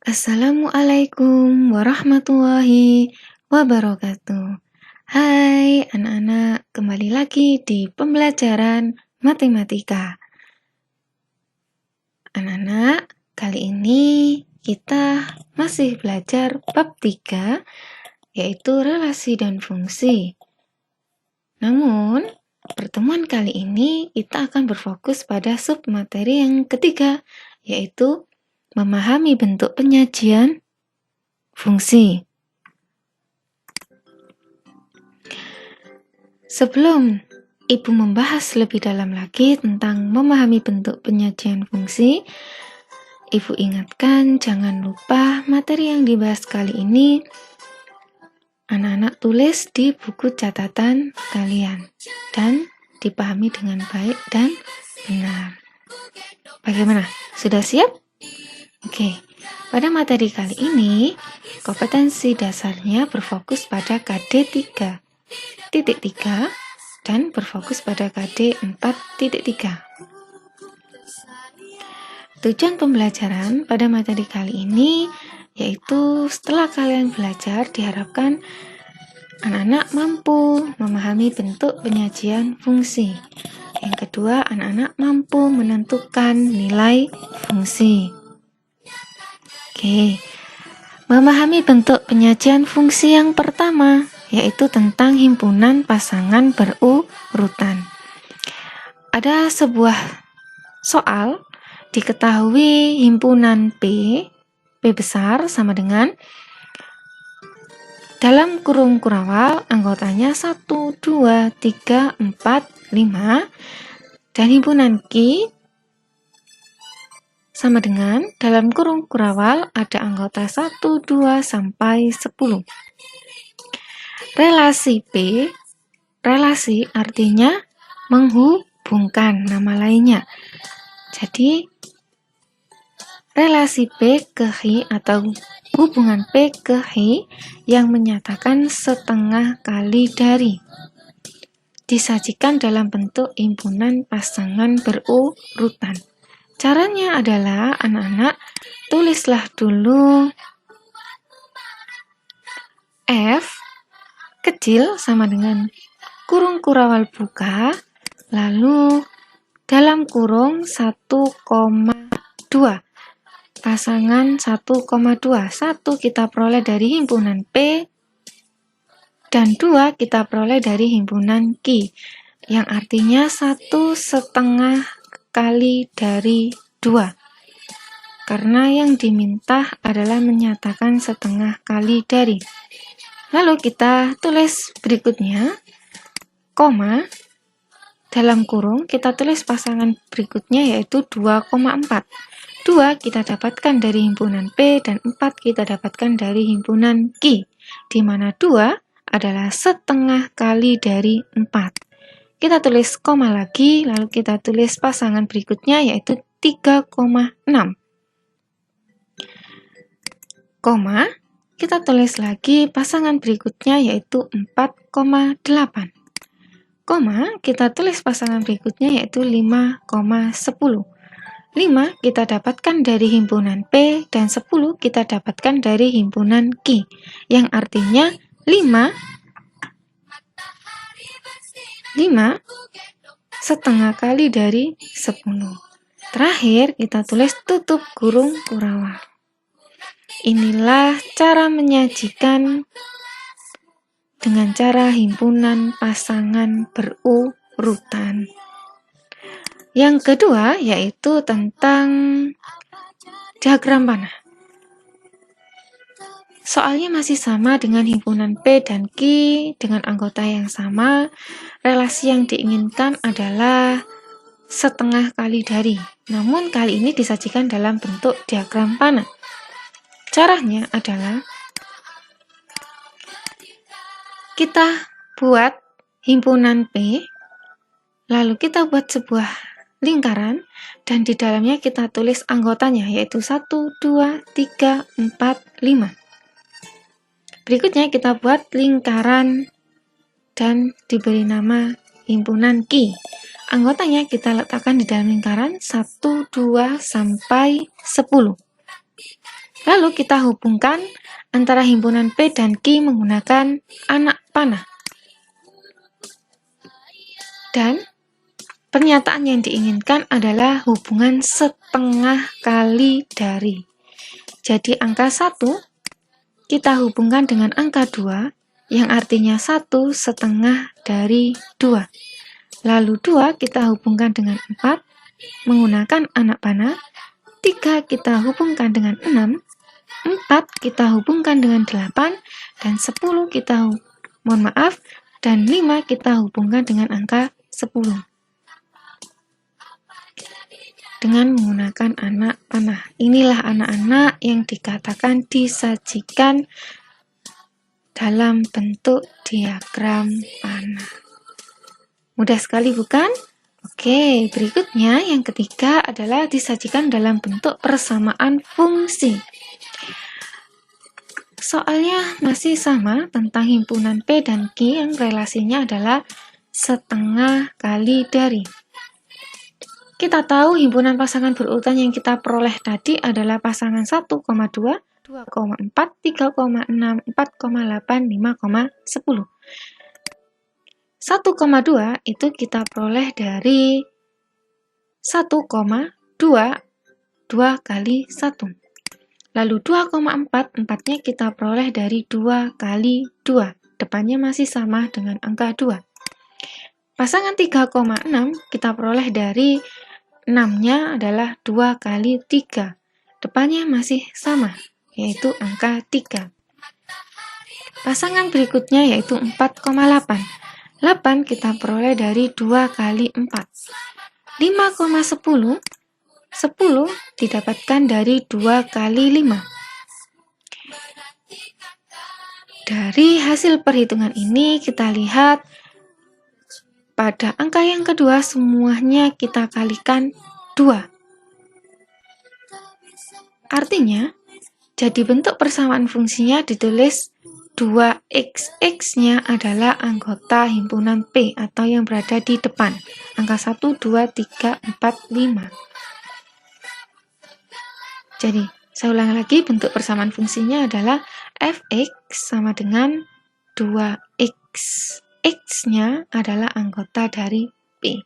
Assalamualaikum warahmatullahi wabarakatuh. Hai anak-anak, kembali lagi di pembelajaran matematika. Anak-anak, kali ini kita masih belajar bab 3, yaitu relasi dan fungsi. Namun, pertemuan kali ini kita akan berfokus pada submateri yang ketiga, yaitu memahami bentuk penyajian fungsi. Sebelum Ibu membahas lebih dalam lagi tentang memahami bentuk penyajian fungsi, Ibu ingatkan jangan lupa materi yang dibahas kali ini anak-anak tulis di buku catatan kalian dan dipahami dengan baik dan benar. Bagaimana? Sudah siap? Oke. Pada materi kali ini, kompetensi dasarnya berfokus pada KD 3.3 dan berfokus pada KD 4.3. Tujuan pembelajaran pada materi kali ini yaitu setelah kalian belajar diharapkan anak-anak mampu memahami bentuk penyajian fungsi. Yang kedua, anak-anak mampu menentukan nilai fungsi. Oke, memahami bentuk penyajian fungsi yang pertama yaitu tentang himpunan pasangan berurutan. Ada sebuah soal, diketahui himpunan P besar sama dengan dalam kurung kurawal anggotanya 1, 2, 3, 4, 5 dan himpunan Q sama dengan dalam kurung kurawal ada anggota 1, 2, sampai 10. Relasi P, relasi artinya menghubungkan nama lainnya. Jadi, relasi P ke H atau hubungan P ke H yang menyatakan setengah kali dari disajikan dalam bentuk himpunan pasangan berurutan. Caranya adalah anak-anak tulislah dulu F kecil sama dengan kurung kurawal buka, lalu dalam kurung 1,2 pasangan 1,2. 1 kita peroleh dari himpunan P dan 2 kita peroleh dari himpunan Q yang artinya 1/2 kali dari 2 karena yang diminta adalah menyatakan setengah kali dari. Lalu kita tulis berikutnya koma dalam kurung kita tulis pasangan berikutnya yaitu 2,4. 2 kita dapatkan dari himpunan P dan 4 kita dapatkan dari himpunan Q, di mana 2 adalah setengah kali dari 4. Kita tulis koma lagi, lalu kita tulis pasangan berikutnya yaitu 3,6. Koma, kita tulis lagi pasangan berikutnya yaitu 4,8. Koma, kita tulis pasangan berikutnya yaitu 5,10. 5 kita dapatkan dari himpunan P dan 10 kita dapatkan dari himpunan Q, yang artinya 5 setengah kali dari 10. Terakhir, kita tulis tutup kurung kurawal. Inilah cara menyajikan dengan cara himpunan pasangan berurutan. Yang kedua, yaitu tentang diagram panah. Soalnya masih sama dengan himpunan P dan Q dengan anggota yang sama. Relasi yang diinginkan adalah setengah kali dari. Namun kali ini disajikan dalam bentuk diagram panah. Caranya adalah kita buat himpunan P, lalu kita buat sebuah lingkaran dan di dalamnya kita tulis anggotanya yaitu 1, 2, 3, 4, 5. Berikutnya kita buat lingkaran dan diberi nama himpunan Q. Anggotanya kita letakkan di dalam lingkaran 1, 2, sampai 10. Lalu kita hubungkan antara himpunan P dan Q menggunakan anak panah. Dan pernyataan yang diinginkan adalah hubungan setengah kali dari. Jadi angka 1 kita hubungkan dengan angka 2, yang artinya 1 setengah dari 2. Lalu 2 kita hubungkan dengan 4 menggunakan anak panah. 3 kita hubungkan dengan 6. 4 kita hubungkan dengan 8. Dan 10 dan 5 kita hubungkan dengan angka 10. Dengan menggunakan anak panah. Inilah anak-anak yang dikatakan disajikan dalam bentuk diagram panah. Mudah sekali bukan? Oke, berikutnya yang ketiga adalah disajikan dalam bentuk persamaan fungsi. Soalnya masih sama tentang himpunan P dan Q yang relasinya adalah setengah kali dari. Kita tahu himpunan pasangan berurutan yang kita peroleh tadi adalah pasangan 1,2, 2,4, 3,6, 4,8, 5,10. 1,2 itu kita peroleh dari 1,2, 2 kali 1. Lalu 2,4, 4-nya kita peroleh dari 2 kali 2. Depannya masih sama dengan angka 2. Pasangan 3,6 kita peroleh dari 6-nya adalah 2 kali 3. Depannya masih sama, yaitu angka 3. Pasangan berikutnya yaitu 4,8. 8 kita peroleh dari 2 kali 4. 5,10. 10 didapatkan dari 2 kali 5. Dari hasil perhitungan ini kita lihat pada angka yang kedua semuanya kita kalikan 2. Artinya, jadi bentuk persamaan fungsinya ditulis 2x. X-nya adalah anggota himpunan P atau yang berada di depan. Angka 1, 2, 3, 4, 5. Jadi, saya ulang lagi, bentuk persamaan fungsinya adalah fx sama dengan 2x. X-nya adalah anggota dari P.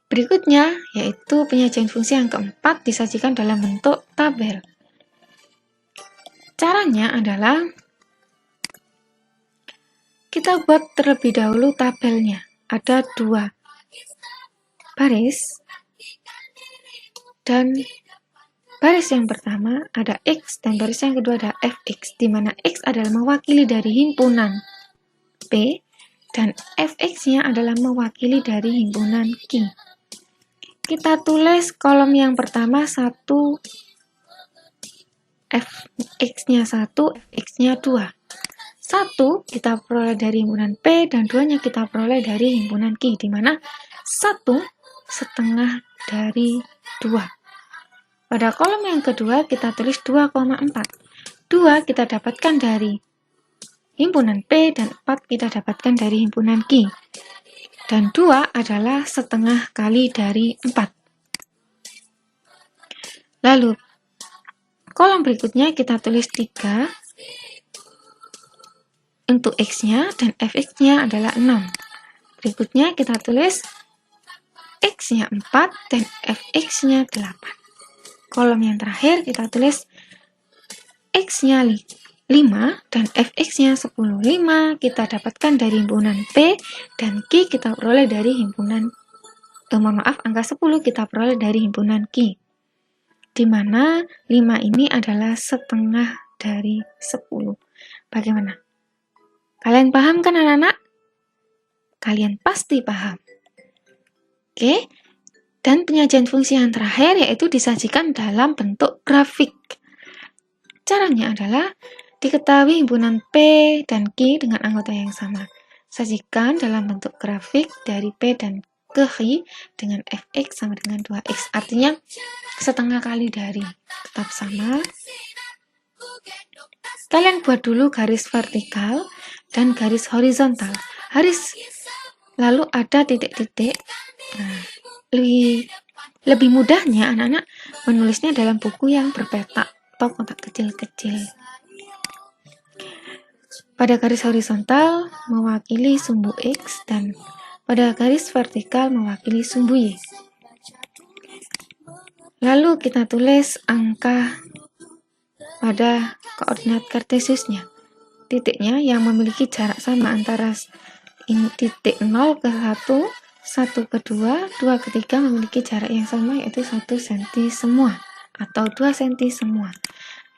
Berikutnya, yaitu penyajian fungsi yang keempat disajikan dalam bentuk tabel. Caranya adalah kita buat terlebih dahulu tabelnya. Ada 2 baris, dan baris yang pertama ada X dan baris yang kedua ada Fx, di mana X adalah mewakili dari himpunan P dan Fx-nya adalah mewakili dari himpunan Q. Kita tulis kolom yang pertama 1, Fx-nya 1, Fx-nya 2. 1 kita peroleh dari himpunan P dan 2-nya kita peroleh dari himpunan Q, di mana 1 setengah dari 2. Pada kolom yang kedua kita tulis 2,4. 2 kita dapatkan dari himpunan P dan 4 kita dapatkan dari himpunan Q. Dan 2 adalah setengah kali dari 4. Lalu, kolom berikutnya kita tulis 3 untuk X-nya dan Fx-nya adalah 6. Berikutnya kita tulis X-nya 4 dan Fx-nya 8. Kolom yang terakhir kita tulis X-nya 5 dan Fx-nya 10. 5 kita dapatkan dari himpunan P dan Q kita peroleh dari himpunan angka 10 kita peroleh dari himpunan Q. Di mana 5 ini adalah setengah dari 10. Bagaimana? Kalian paham kan anak-anak? Kalian pasti paham. Oke. Dan penyajian fungsi yang terakhir yaitu disajikan dalam bentuk grafik. Caranya adalah diketahui himpunan P dan Q dengan anggota yang sama. Sajikan dalam bentuk grafik dari P dan ke Q dengan Fx sama dengan 2x. Artinya setengah kali dari. Tetap sama. Kalian buat dulu garis vertikal dan garis horizontal. Lalu ada titik-titik. Nah, lebih mudahnya anak-anak menulisnya dalam buku yang berpetak. atau kotak kecil-kecil. Pada garis horizontal mewakili sumbu X dan pada garis vertikal mewakili sumbu Y. Lalu kita tulis angka pada koordinat kartesiusnya. Titiknya yang memiliki jarak sama antara titik 0 ke 1, 1 ke 2, 2 ke 3 memiliki jarak yang sama yaitu 1 cm semua atau 2 cm semua.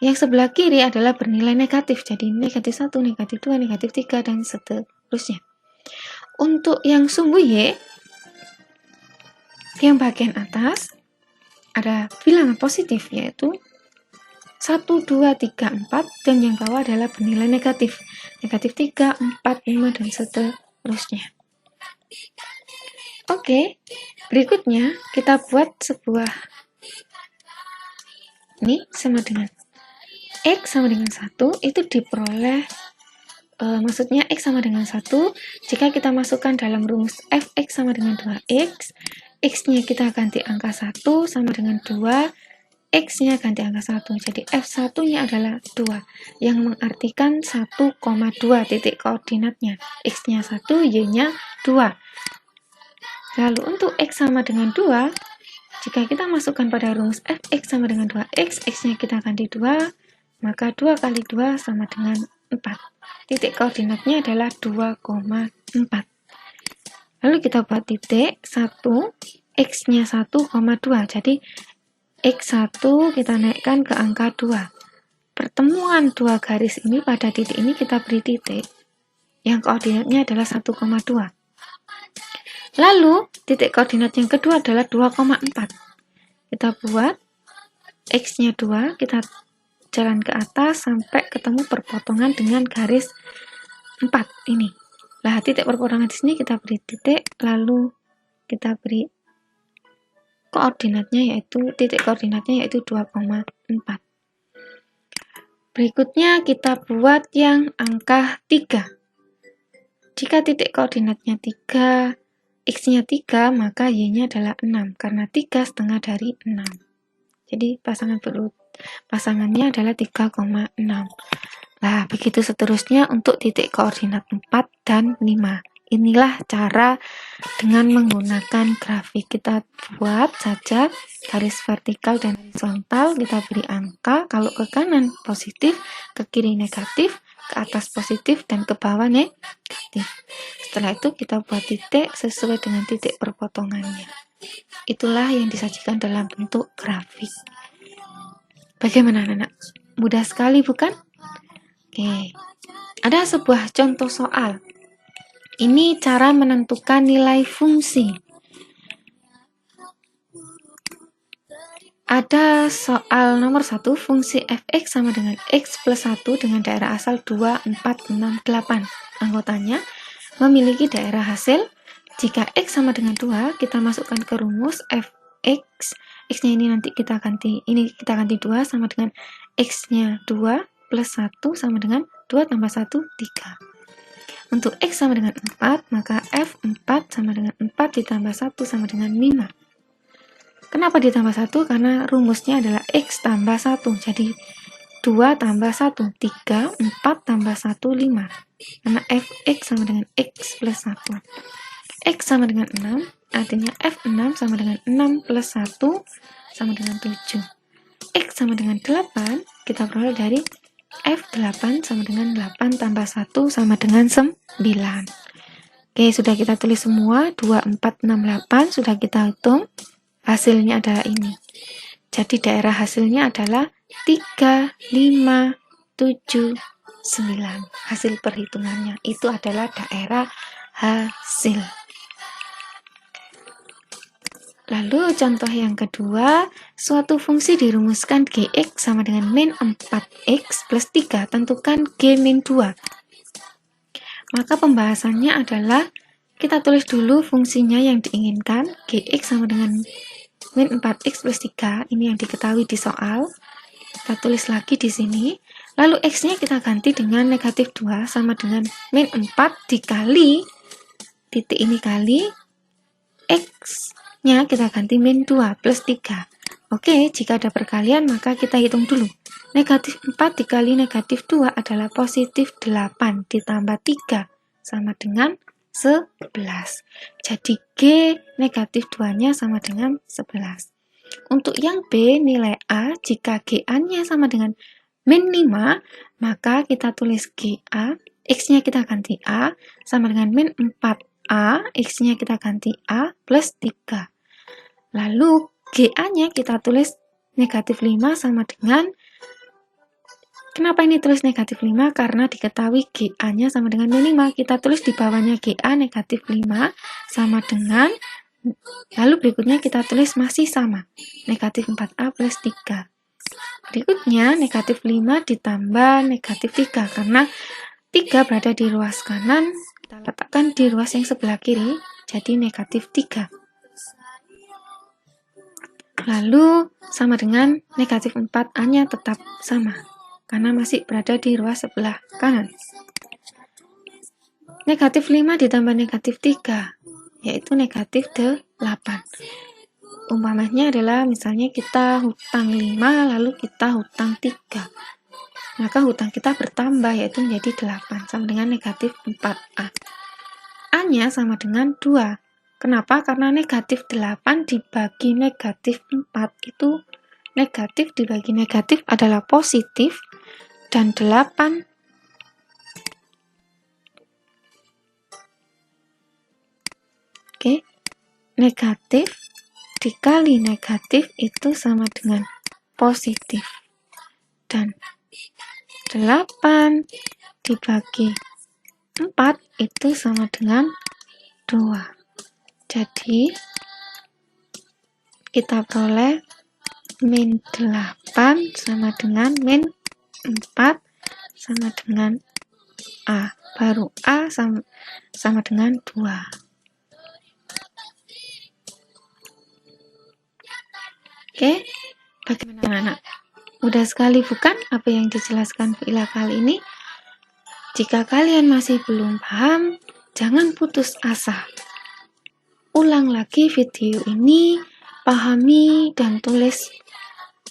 Yang sebelah kiri adalah bernilai negatif, jadi negatif 1, negatif 2, negatif 3, dan seterusnya. Untuk yang sumbu Y, yang bagian atas ada bilangan positif yaitu 1, 2, 3, 4, dan yang bawah adalah bernilai negatif. Negatif 3, 4, 5, dan seterusnya. Oke, berikutnya kita buat sebuah ini sama dengan X sama dengan 1 itu diperoleh maksudnya X sama dengan 1 jika kita masukkan dalam rumus Fx sama dengan 2X, X-nya kita ganti angka 1 sama dengan 2, X-nya ganti angka 1, jadi F1-nya adalah 2, yang mengartikan 1,2 titik koordinatnya, X-nya 1, Y-nya 2. Lalu untuk X sama dengan 2, jika kita masukkan pada rumus Fx sama dengan 2X, X-nya kita ganti 2, maka 2 kali 2 sama dengan 4. Titik koordinatnya adalah 2,4. Lalu kita buat titik 1, X-nya 1,2, jadi X1 kita naikkan ke angka 2. Pertemuan dua garis ini pada titik ini kita beri titik yang koordinatnya adalah 1,2. Lalu titik koordinat yang kedua adalah 2,4. Kita buat X-nya 2, kita jalan ke atas sampai ketemu perpotongan dengan garis 4 ini. Nah, titik perpotongan di sini kita beri titik, lalu kita beri koordinatnya yaitu titik koordinatnya yaitu 2,4. Berikutnya kita buat yang angka 3. Jika titik koordinatnya 3, X-nya 3, maka Y-nya adalah 6 karena 3 setengah dari 6. Jadi pasangannya adalah 3,6. Nah, begitu seterusnya untuk titik koordinat 4 dan 5. Inilah cara dengan menggunakan grafik. Kita buat saja garis vertikal dan horizontal, kita beri angka, kalau ke kanan positif, ke kiri negatif, ke atas positif, dan ke bawah negatif. Setelah itu kita buat titik sesuai dengan titik perpotongannya. Itulah yang disajikan dalam bentuk grafik. Bagaimana anak-anak? Mudah sekali bukan? Oke, ada sebuah contoh soal. Ini cara menentukan nilai fungsi. Ada soal nomor 1, fungsi fx sama dengan x plus 1 dengan daerah asal 2, 4, 6, 8. Anggotanya memiliki daerah hasil. Jika x sama dengan 2, kita masukkan ke rumus fx. X-nya ini nanti kita ganti 2 sama dengan x-nya 2 plus 1 sama dengan 2 tambah 1, 3. Untuk X sama dengan 4, maka F4 sama dengan 4 ditambah 1 sama dengan 5. Kenapa ditambah 1? Karena rumusnya adalah X tambah 1. Jadi 2 tambah 1, 3, 4 tambah 1, 5. Karena Fx sama dengan X plus 1. X sama dengan 6, artinya F6 sama dengan 6 plus 1 sama dengan 7. X sama dengan 8, kita peroleh dari F8 sama dengan 8 tambah 1 sama dengan 9. Oke, sudah kita tulis semua, 2, 4, 6, 8, sudah kita hitung. Hasilnya adalah ini. Jadi daerah hasilnya adalah 3, 5, 7, 9. Hasil perhitungannya itu adalah daerah hasil. Lalu contoh yang kedua, suatu fungsi dirumuskan Gx sama dengan min 4x plus 3, tentukan G min 2. Maka pembahasannya adalah, kita tulis dulu fungsinya yang diinginkan, Gx sama dengan min 4x plus 3, ini yang diketahui di soal. Kita tulis lagi di sini, lalu x-nya kita ganti dengan negatif 2 sama dengan min 4 dikali, titik ini kali, x-nya kita ganti min 2 plus 3. Oke, jika ada perkalian maka kita hitung dulu. Negatif 4 dikali negatif 2 adalah positif 8 ditambah 3 sama dengan 11. Jadi G negatif 2-nya sama dengan 11. Untuk yang B, nilai A, jika GA-nya sama dengan min 5, maka kita tulis GA, X-nya kita ganti A, sama dengan min 4A, X-nya kita ganti A, plus 3. Lalu GA-nya kita tulis negatif 5 sama dengan, kenapa ini tulis negatif 5? Karena diketahui GA-nya sama dengan min 5, kita tulis di bawahnya GA negatif 5 sama dengan, lalu berikutnya kita tulis masih sama, negatif 4A plus 3. Berikutnya, negatif 5 ditambah negatif 3, karena 3 berada di ruas kanan, kita letakkan di ruas yang sebelah kiri, jadi negatif 3. Lalu, sama dengan negatif 4A-nya tetap sama, karena masih berada di ruas sebelah kanan. Negatif 5 ditambah negatif 3, yaitu negatif 8. Umpamanya adalah misalnya kita hutang 5 lalu kita hutang 3. Maka hutang kita bertambah yaitu menjadi 8 sama dengan negatif 4A. A-nya sama dengan 2. Kenapa? Karena negatif 8 dibagi negatif 4 itu negatif dibagi negatif adalah positif dan 8 negatif dikali negatif itu sama dengan positif, dan 8 dibagi 4 itu sama dengan 2. Jadi kita peroleh min 8 sama dengan min 4 sama dengan A, baru A sama dengan 2. Oke, bagaimana anak-anak? Mudah sekali bukan apa yang dijelaskan Bu Ila kali ini? Jika kalian masih belum paham, jangan putus asa. Ulang lagi video ini, pahami dan tulis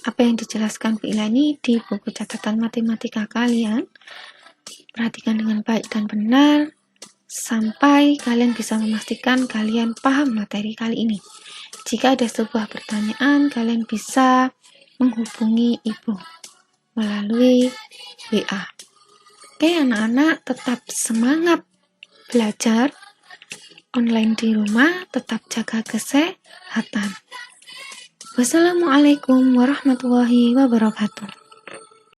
apa yang dijelaskan Bu Ila ini di buku catatan matematika kalian. Perhatikan dengan baik dan benar, sampai kalian bisa memastikan kalian paham materi kali ini. Jika ada sebuah pertanyaan, kalian bisa menghubungi ibu melalui WA. Oke anak-anak, tetap semangat belajar online di rumah, tetap jaga kesehatan. Wassalamualaikum warahmatullahi wabarakatuh.